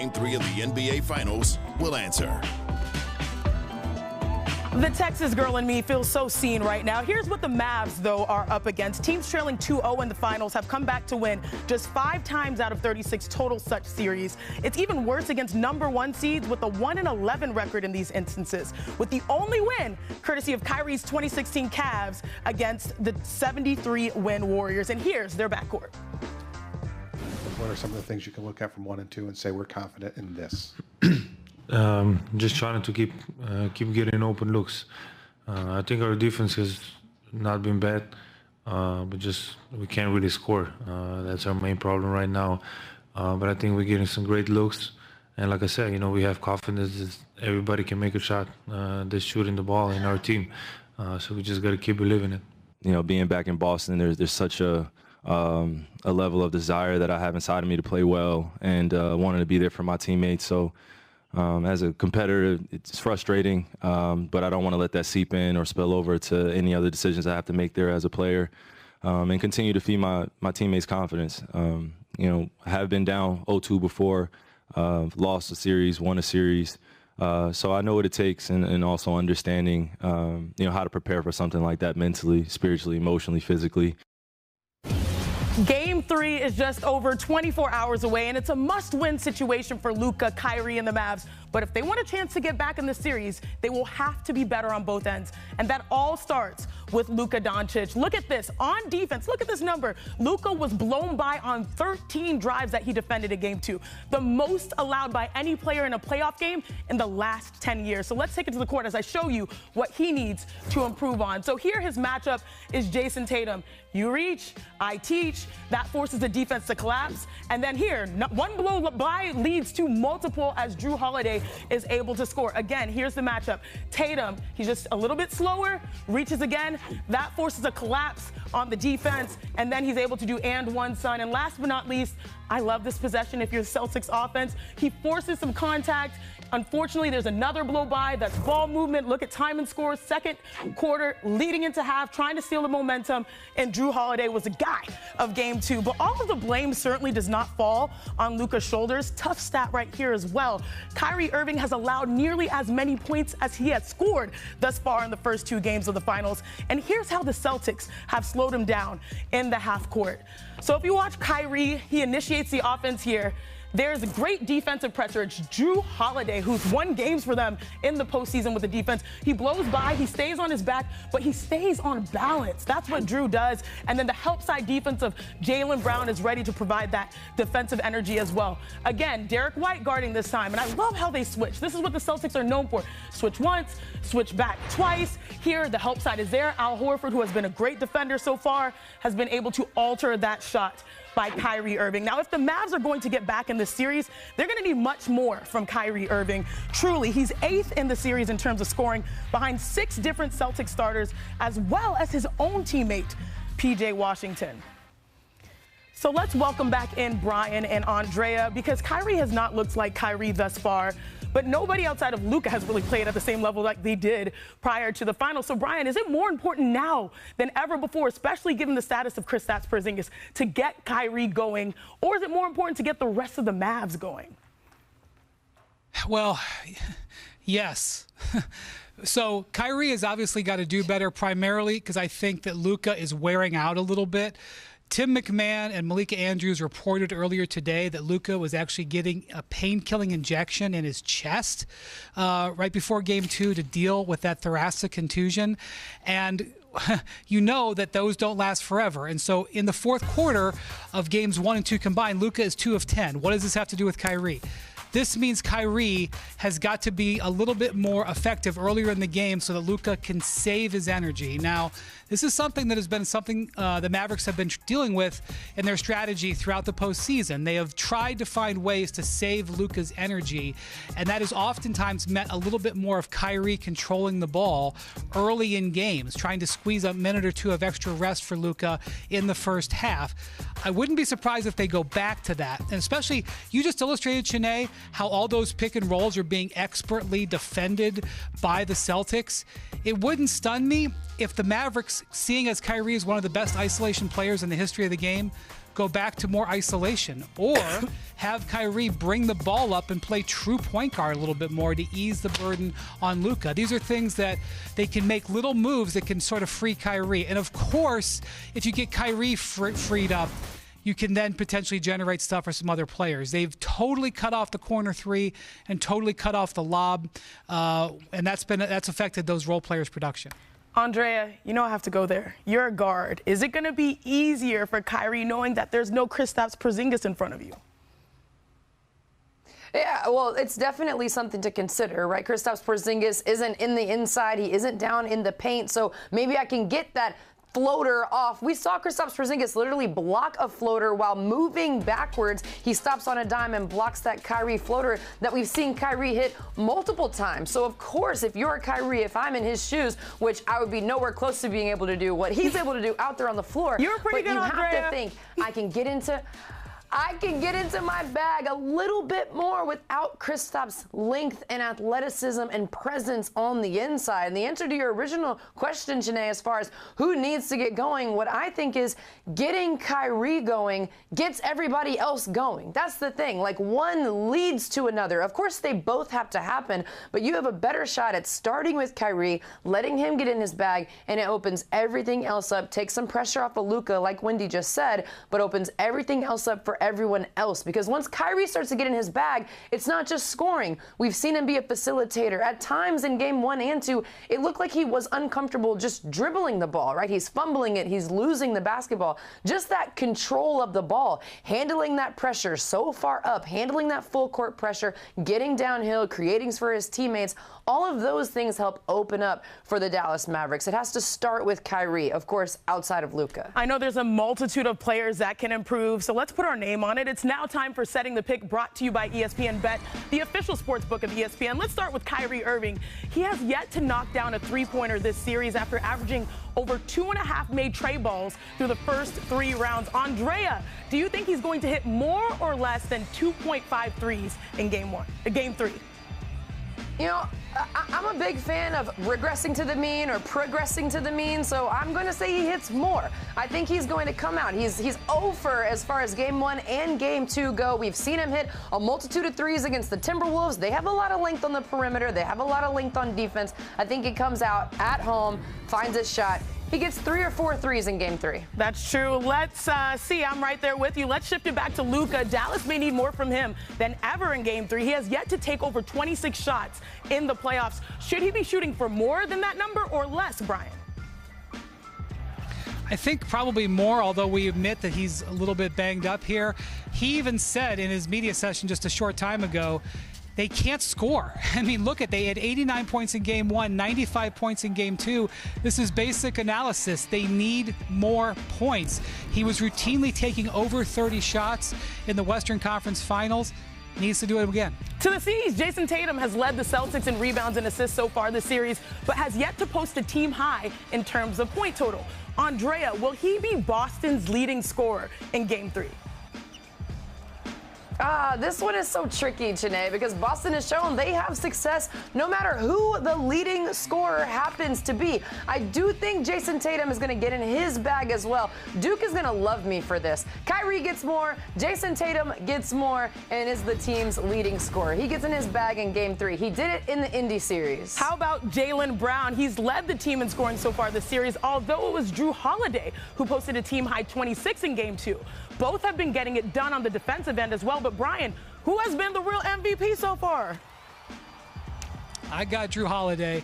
Game 3 of the NBA Finals will answer. The Texas girl in me feels so seen right now. Here's what the Mavs, though, are up against. Teams trailing 2-0 in the finals have come back to win just 5 times out of 36 total such series. It's even worse against number 1 seeds with a 1-11 record in these instances, with the only win courtesy of Kyrie's 2016 Cavs against the 73-win Warriors. And here's their backcourt. What are some of the things you can look at from 1 and 2 and say we're confident in this? Just trying to keep getting open looks. I think our defense has not been bad, but just we can't really score. That's our main problem right now. But I think we're getting some great looks, and like I said, you know, we have confidence that everybody can make a shot. That's shooting the ball in our team, so we just got to keep believing it. You know, being back in Boston, there's such a level of desire that I have inside of me to play well and wanting to be there for my teammates. So. As a competitor, it's frustrating, but I don't want to let that seep in or spill over to any other decisions I have to make there as a player, and continue to feed my teammates' confidence. You know, I have been down 0-2 before, lost a series, won a series, so I know what it takes, and also understanding, you know, how to prepare for something like that mentally, spiritually, emotionally, physically. Game 3 is just over 24 hours away, and it's a must-win situation for Luka, Kyrie, and the Mavs. But if they want a chance to get back in the series, they will have to be better on both ends. And that all starts with Luka Doncic. Look at this. On defense, look at this number. Luka was blown by on 13 drives that he defended in Game 2. The most allowed by any player in a playoff game in the last 10 years. So let's take it to the court as I show you what he needs to improve on. So here his matchup is Jason Tatum. You reach, I teach. That forces the defense to collapse. And then here, one blow by leads to multiple as Drew Holiday is able to score. Again, here's the matchup. Tatum, he's just a little bit slower, reaches again. That forces a collapse on the defense. And then he's able to do and one, son. And last but not least, I love this possession if you're the Celtics offense. He forces some contact. Unfortunately, there's another blow by. That's ball movement. Look at time and scores. Second quarter, leading into half, trying to steal the momentum. And Drew Holiday was the guy of Game 2. But all of the blame certainly does not fall on Luka's shoulders. Tough stat right here as well. Kyrie Irving has allowed nearly as many points as he has scored thus far in the first 2 games of the finals. And here's how the Celtics have slowed him down in the half court. So if you watch Kyrie, he initiates the offense here. There's great defensive pressure. It's Drew Holiday, who's won games for them in the postseason with the defense. He blows by, he stays on his back, but he stays on balance. That's what Drew does. And then the help side defense of Jaylen Brown is ready to provide that defensive energy as well. Again, Derek White guarding this time, and I love how they switch. This is what the Celtics are known for. Switch once, switch back twice. Here, the help side is there. Al Horford, who has been a great defender so far, has been able to alter that shot by Kyrie Irving. Now, if the Mavs are going to get back in this series, they're going to need much more from Kyrie Irving. Truly, he's 8th in the series in terms of scoring, behind 6 different Celtic starters, as well as his own teammate, P.J. Washington. So let's welcome back in Brian and Andrea, because Kyrie has not looked like Kyrie thus far. But nobody outside of Luka has really played at the same level like they did prior to the finals. So, Brian, is it more important now than ever before, especially given the status of Kristaps Porzingis, to get Kyrie going? Or is it more important to get the rest of the Mavs going? Well, yes. So Kyrie has obviously got to do better, primarily because I think that Luka is wearing out a little bit. Tim McMahon and Malika Andrews reported earlier today that Luka was actually getting a pain-killing injection in his chest right before Game 2 to deal with that thoracic contusion. And you know that those don't last forever. And so in the fourth quarter of Games 1 and 2 combined, Luka is 2 of 10. What does this have to do with Kyrie? This means Kyrie has got to be a little bit more effective earlier in the game so that Luka can save his energy. Now, this is something that has been something the Mavericks have been dealing with in their strategy throughout the postseason. They have tried to find ways to save Luka's energy, and that has oftentimes meant a little bit more of Kyrie controlling the ball early in games, trying to squeeze a minute or two of extra rest for Luka in the first half. I wouldn't be surprised if they go back to that, and especially you just illustrated, Chiney, how all those pick and rolls are being expertly defended by the Celtics. It wouldn't stun me if the Mavericks, seeing as Kyrie is one of the best isolation players in the history of the game, go back to more isolation, or have Kyrie bring the ball up and play true point guard a little bit more to ease the burden on Luka. These are things that they can make little moves that can sort of free Kyrie. And of course, if you get Kyrie freed up, you can then potentially generate stuff for some other players. They've totally cut off the corner three and totally cut off the lob, and that's affected those role players' production. Andrea, you know I have to go there. You're a guard. Is it going to be easier for Kyrie knowing that there's no Kristaps Porzingis in front of you? Yeah, well, it's definitely something to consider, right? Kristaps Porzingis isn't in the inside. He isn't down in the paint. So maybe I can get that floater off. We saw Kristaps Porzingis literally block a floater while moving backwards. He stops on a dime and blocks that Kyrie floater that we've seen Kyrie hit multiple times. So, of course, if you're Kyrie, if I'm in his shoes, which I would be nowhere close to being able to do what he's able to do out there on the floor. You're pretty good, Andrea. You have to think, I can get into my bag a little bit more without Kristaps' length and athleticism and presence on the inside. And the answer to your original question, Janae, as far as who needs to get going, what I think is getting Kyrie going gets everybody else going. That's the thing. Like, one leads to another. Of course, they both have to happen, but you have a better shot at starting with Kyrie, letting him get in his bag, and it opens everything else up, takes some pressure off of Luka, like Wendy just said, but opens everything else up for everyone else. Because once Kyrie starts to get in his bag, it's not just scoring. We've seen him be a facilitator. At times in game 1 and 2, it looked like he was uncomfortable just dribbling the ball, right? He's fumbling it. He's losing the basketball. Just that control of the ball, handling that pressure so far up, handling that full court pressure, getting downhill, creating for his teammates. All of those things help open up for the Dallas Mavericks. It has to start with Kyrie, of course, outside of Luka. I know there's a multitude of players that can improve, so let's put our name on it. It's now time for Setting the Pick, brought to you by ESPN Bet, the official sports book of ESPN. Let's start with Kyrie Irving. He has yet to knock down a three-pointer this series after averaging over 2.5 made tray balls through the first 3 rounds. Andrea, do you think he's going to hit more or less than 2.5 threes in game 3? You know, I'm a big fan of regressing to the mean or progressing to the mean, so I'm going to say he hits more. I think he's going to come out. He's over as far as game 1 and game 2 go. We've seen him hit a multitude of threes against the Timberwolves. They have a lot of length on the perimeter. They have a lot of length on defense. I think he comes out at home, finds his shot. He gets 3 or 4 threes in game 3. That's true. Let's see. I'm right there with you. Let's shift it back to Luka. Dallas may need more from him than ever in game 3. He has yet to take over 26 shots in the playoffs. Should he be shooting for more than that number or less, Brian? I think probably more, although we admit that he's a little bit banged up here. He even said in his media session just a short time ago, they can't score. I mean, look at, they had 89 points in game 1, 95 points in game 2. This is basic analysis. They need more points. He was routinely taking over 30 shots in the Western Conference Finals. Needs to do it again. To the C's, Jason Tatum has led the Celtics in rebounds and assists so far this series, but has yet to post a team high in terms of point total. Andrea, will he be Boston's leading scorer in game 3? This one is so tricky, Janae, because Boston has shown they have success no matter who the leading scorer happens to be. I do think Jason Tatum is going to get in his bag as well. Duke is going to love me for this. Kyrie gets more, Jason Tatum gets more, and is the team's leading scorer. He gets in his bag in game 3. He did it in the Indy series. How about Jaylen Brown? He's led the team in scoring so far this series, although it was Drew Holiday who posted a team-high 26 in game 2. Both have been getting it done on the defensive end as well. But, Brian, who has been the real MVP so far? I got Drew Holiday.